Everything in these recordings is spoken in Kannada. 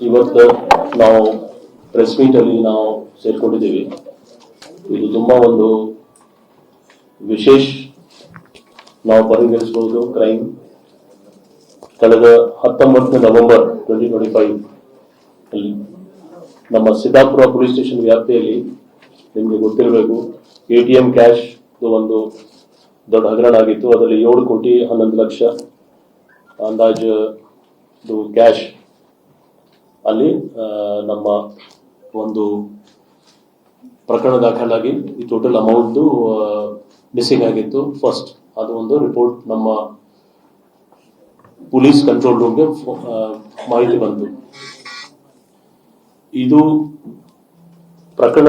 ಇವತ್ತು ನಾವು ಪ್ರೆಸ್ ಮೀಟ್ ಅಲ್ಲಿ ನಾವು ಸೇರ್ಕೊಂಡಿದ್ದೀವಿ. ಇದು ತುಂಬಾ ಒಂದು ವಿಶೇಷ ನಾವು ಪರಿಗಣಿಸಬಹುದು. ಕ್ರೈಮ್ ಕಳೆದ 19 ನವೆಂಬರ್ 2025 ಅಲ್ಲಿ ನಮ್ಮ ಸಿದ್ದಾಪುರ ಪೊಲೀಸ್ ಸ್ಟೇಷನ್ ವ್ಯಾಪ್ತಿಯಲ್ಲಿ ನಿಮಗೆ ಗೊತ್ತಿರಬೇಕು, ATM ಕ್ಯಾಶ್ ಒಂದು ದೊಡ್ಡ ಹಗರಣ ಆಗಿತ್ತು. ಅದರಲ್ಲಿ 7 ಕೋಟಿ 11 ಲಕ್ಷ ಅಂದಾಜು ಕ್ಯಾಶ್ ಅಲ್ಲಿ ನಮ್ಮ ಒಂದು ಪ್ರಕರಣ ದಾಖಲಾಗಿ ಈ ಟೋಟಲ್ ಅಮೌಂಟ್ ಮಿಸ್ಸಿಂಗ್ ಆಗಿತ್ತು. ಫಸ್ಟ್ ಅದು ಒಂದು ರಿಪೋರ್ಟ್ ನಮ್ಮ ಪೊಲೀಸ್ ಕಂಟ್ರೋಲ್ ರೂಮ್ಗೆ ಮಾಹಿತಿ ಬಂತು. ಇದು ಪ್ರಕರಣ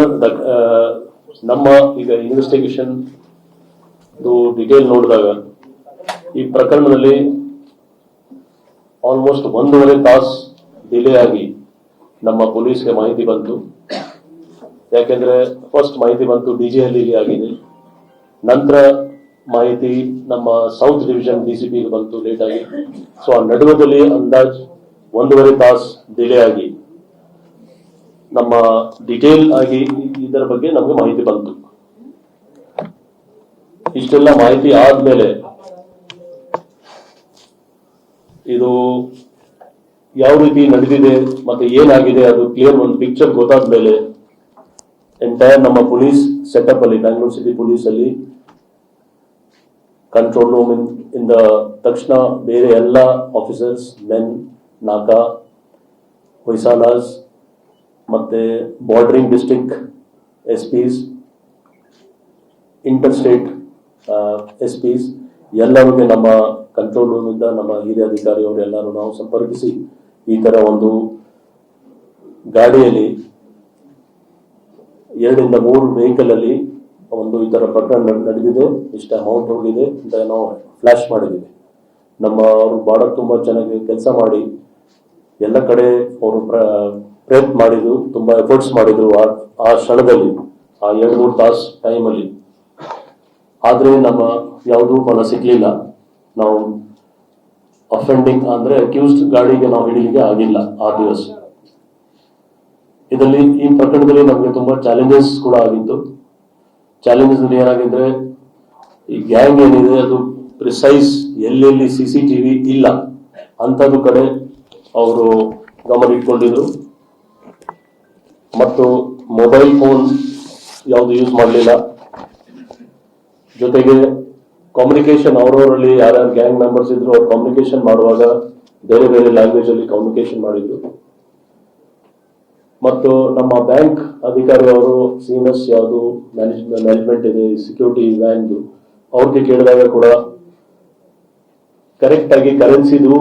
ನಮ್ಮ ಈಗ ಇನ್ವೆಸ್ಟಿಗೇಷನ್ ಡಿಟೇಲ್ ನೋಡಿದಾಗ ಈ ಪ್ರಕರಣದಲ್ಲಿ ಆಲ್ಮೋಸ್ಟ್ 1.5 ತಾಸು ಡಿಲೇ ಆಗಿ ನಮ್ಮ ಪೊಲೀಸ್ಗೆ ಮಾಹಿತಿ ಬಂತು. ಯಾಕೆಂದ್ರೆ ಫಸ್ಟ್ ಮಾಹಿತಿ ಬಂತು DGಹಳ್ಳಿಗೆ ಆಗಿದೆ, ನಂತರ ಮಾಹಿತಿ ನಮ್ಮ ಸೌತ್ ಡಿವಿಷನ್ DCPಗೆ ಬಂತು ಲೇಟ್ ಆಗಿ. ಸೊ ಆ ನಡುವದಲ್ಲಿ ಅಂದಾಜ್ 1.5 ತಾಸು ಡಿಲೇ ಆಗಿ ನಮ್ಮ ಡಿಟೇಲ್ ಆಗಿ ಇದರ ಬಗ್ಗೆ ನಮಗೆ ಮಾಹಿತಿ ಬಂತು. ಇಷ್ಟೆಲ್ಲ ಮಾಹಿತಿ ಆದ್ಮೇಲೆ ಇದು ಯಾವ ರೀತಿ ನಡೆದಿದೆ ಮತ್ತೆ ಏನಾಗಿದೆ ಅದು ಕ್ಲಿಯರ್ ಒಂದು ಪಿಕ್ಚರ್ ಗೊತ್ತಾದ ಮೇಲೆ ಎಂಟೈರ್ ನಮ್ಮ ಪೊಲೀಸ್ ಸೆಟಪ್ ಅಲ್ಲಿ ಬ್ಯಾಂಗ್ಳೂರ್ ಸಿಟಿ ಪೊಲೀಸ್ ಅಲ್ಲಿ ಕಂಟ್ರೋಲ್ ರೂಮ್ ಇಂದ ತಕ್ಷಣ ಬೇರೆ ಎಲ್ಲ ಆಫೀಸರ್ಸ್, ಮೆನ್, ನಾಕಾ, ಹೊಯ್ಸಾಲಾಸ್ ಮತ್ತೆ bordering district SPs, inter state SPs ಎಲ್ಲರಿಗೆ ನಮ್ಮ ಕಂಟ್ರೋಲ್ ರೂಮ್ ಇಂದ ನಮ್ಮ ಹಿರಿಯ ಅಧಿಕಾರಿ ಅವರೆಲ್ಲರೂ ನಾವು ಸಂಪರ್ಕಿಸಿ ಈ ತರ ಒಂದು ಗಾಡಿಯಲ್ಲಿ 2 ಇಂದ 3 ವೆಹಿಕಲ್ ಅಲ್ಲಿ ಒಂದು ಈ ತರ ಪ್ರಕರಣ ನಡೆದಿದೆ, ಇಷ್ಟು ಅಮೌಂಟ್ ಹೋಗಿದೆ ಅಂತ ನಾವು ಫ್ಲಾಶ್ ಮಾಡಿದ್ದೀವಿ. ನಮ್ಮ ಅವರು ಬಹಳ ತುಂಬಾ ಚೆನ್ನಾಗಿ ಕೆಲಸ ಮಾಡಿ ಎಲ್ಲ ಕಡೆ ಅವರು ಪ್ರಯತ್ನ ಮಾಡಿದ್ರು, ತುಂಬಾ ಎಫರ್ಟ್ಸ್ ಮಾಡಿದ್ರು ಆ ಕ್ಷಣದಲ್ಲಿ, ಆ 2-3 ತಾಸು ಟೈಮಲ್ಲಿ. ಆದ್ರೆ ನಮ್ಮ ಯಾವುದೂ ಫಲ ಸಿಗ್ಲಿಲ್ಲ. ನಾವು ಅಫೆಂಡಿಂಗ್ ಅಂದ್ರೆ ಅಕ್ಯೂಸ್ಡ್ ಗಾಡಿಗೆ ನಾವು ಹಿಡಿಲಿಕ್ಕೆ ಆಗಿಲ್ಲ ಆ ದಿವಸ. ಇದರಲ್ಲಿ ಈ ಪ್ರಕರಣದಲ್ಲಿ ನಮಗೆ ತುಂಬಾ ಚಾಲೆಂಜಸ್ ಕೂಡ ಆಗಿತ್ತು. ಚಾಲೆಂಜಸ್ ಏನಾಗಿದ್ರೆ ಈ ಗ್ಯಾಂಗ್ ಏನಿದೆ ಅದು ಪ್ರಿಸೈಸ್ ಎಲ್ಲೆಲ್ಲಿ CCTV ಇಲ್ಲ ಅಂತದ್ದು ಕಡೆ ಅವರು ಗಮನ ಇಟ್ಕೊಂಡಿದ್ರು. ಮತ್ತು ಮೊಬೈಲ್ ಫೋನ್ ಯಾವುದು ಯೂಸ್ ಮಾಡಲಿಲ್ಲ. ಜೊತೆಗೆ ಕಮ್ಯುನಿಕೇಶನ್ ಅವರವರಲ್ಲಿ ಯಾರ್ಯಾರು ಗ್ಯಾಂಗ್ ಮೆಂಬರ್ಸ್ ಇದ್ರು ಅವ್ರು ಕಮ್ಯುನಿಕೇಶನ್ ಮಾಡುವಾಗ ಬೇರೆ ಬೇರೆ ಲ್ಯಾಂಗ್ವೇಜ್ ಅಲ್ಲಿ ಕಮ್ಯುನಿಕೇಶನ್ ಮಾಡಿದ್ರು. ಮತ್ತು ನಮ್ಮ ಬ್ಯಾಂಕ್ ಅಧಿಕಾರಿ ಅವರು ಸೀನಿಯರ್ಸ್ ಯಾವುದು ಮ್ಯಾನೇಜ್ಮೆಂಟ್ ಇದೆ ಸೆಕ್ಯೂರಿಟಿ ವ್ಯಾನ್ದು ಅವ್ರಿಗೆ ಕೇಳಿದಾಗ ಕೂಡ ಕರೆಕ್ಟ್ ಆಗಿ ಕರೆನ್ಸಿದು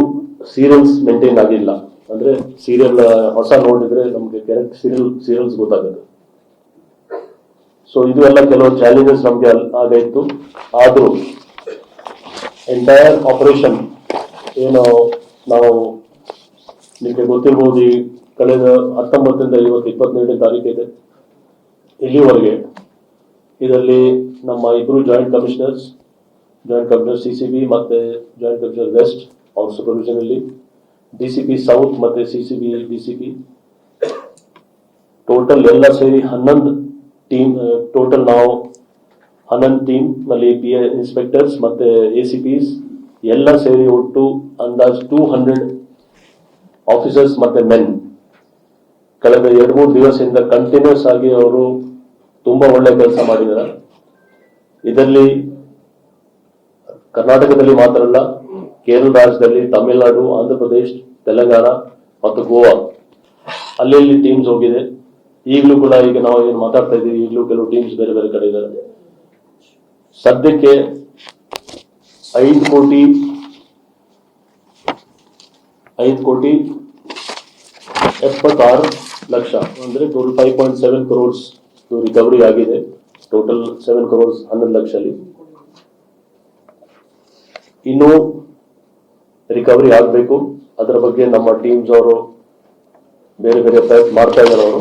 ಸೀರಿಯಲ್ಸ್ ಮೇಂಟೈನ್ ಆಗಿಲ್ಲ. ಅಂದ್ರೆ ಸೀರಿಯಲ್ ಹೊಸ ನೋಡಿದ್ರೆ ನಮ್ಗೆ ಕರೆಕ್ಟ್ ಸೀರಿಯಲ್ಸ್ ಗೊತ್ತಾಗುತ್ತೆ. ಸೊ ಇದು ಎಲ್ಲ ಕೆಲವು ಚಾಲೆಂಜಸ್ ನಮ್ಗೆ ಆಗಿತ್ತು. ಆದ್ರೂ ಎಂಟೈರ್ ಆಪರೇಷನ್ ಏನು ನಾವು ನಿಮಗೆ ಗೊತ್ತಿರ್ಬೋದು, ಈ ಕಳೆದ 19ರಿಂದ 27ನೇ ತಾರೀಕು ಇದೆ ಇಲ್ಲಿವರೆಗೆ ಇದರಲ್ಲಿ ನಮ್ಮ 2 ಜಾಯಿಂಟ್ ಕಮಿಷನರ್ CCB ಮತ್ತೆ ಜಾಯಿಂಟ್ ಕಮಿಷನರ್ ವೆಸ್ಟ್ ಅವ್ರ ಸೂಪರ್ವಿಷನ್ ಅಲ್ಲಿ, DCP ಸೌತ್ ಮತ್ತೆ CCB DCP ಟೋಟಲ್ ಎಲ್ಲ ಸೇರಿ 11 ಟೀಮ್. ಟೋಟಲ್ ನಾವು 11 ಟೀಮ್ ನಲ್ಲಿ PA ಇನ್ಸ್ಪೆಕ್ಟರ್ಸ್ ಮತ್ತೆ ACPs ಎಲ್ಲ ಸೇರಿ ಒಟ್ಟು ಅಂದಾಜ್ 200 ಆಫೀಸರ್ಸ್ ಮತ್ತೆ ಮೆನ್ ಕಳೆದ 2-3 ದಿವಸದಿಂದ ಕಂಟಿನ್ಯೂಸ್ ಆಗಿ ಅವರು ತುಂಬಾ ಒಳ್ಳೆ ಕೆಲಸ ಮಾಡಿದ್ದಾರೆ. ಇದರಲ್ಲಿ ಕರ್ನಾಟಕದಲ್ಲಿ ಮಾತ್ರ ಅಲ್ಲ, ಕೇರಳ ರಾಜ್ಯದಲ್ಲಿ, ತಮಿಳುನಾಡು, ಆಂಧ್ರ ಪ್ರದೇಶ, ತೆಲಂಗಾಣ ಮತ್ತು ಗೋವಾ ಅಲ್ಲಿ ಟೀಮ್ಸ್ ಹೋಗಿದೆ. ಈಗಲೂ ಕೂಡ ಈಗ ನಾವು ಏನು ಮಾತಾಡ್ತಾ ಇದ್ದೀವಿ, ಈಗಲೂ ಕೆಲವು ಟೀಮ್ಸ್ ಬೇರೆ ಬೇರೆ ಕಡೆ ಇದ್ದಾರೆ. ಸದ್ಯಕ್ಕೆ 5 ಕೋಟಿ 76 ಲಕ್ಷ ಅಂದ್ರೆ ಟೋಟಲ್ 5.7 crores ರಿಕವರಿ ಆಗಿದೆ. ಟೋಟಲ್ 7 crores 11 ಲಕ್ಷ ಅಲ್ಲಿ ಇನ್ನೂ ರಿಕವರಿ ಆಗಬೇಕು. ಅದರ ಬಗ್ಗೆ ನಮ್ಮ ಟೀಮ್ಸ್ ಅವರು ಬೇರೆ ಬೇರೆ ಪ್ರಯತ್ನ ಮಾಡ್ತಾ ಇದ್ದಾರೆ ಅವರು.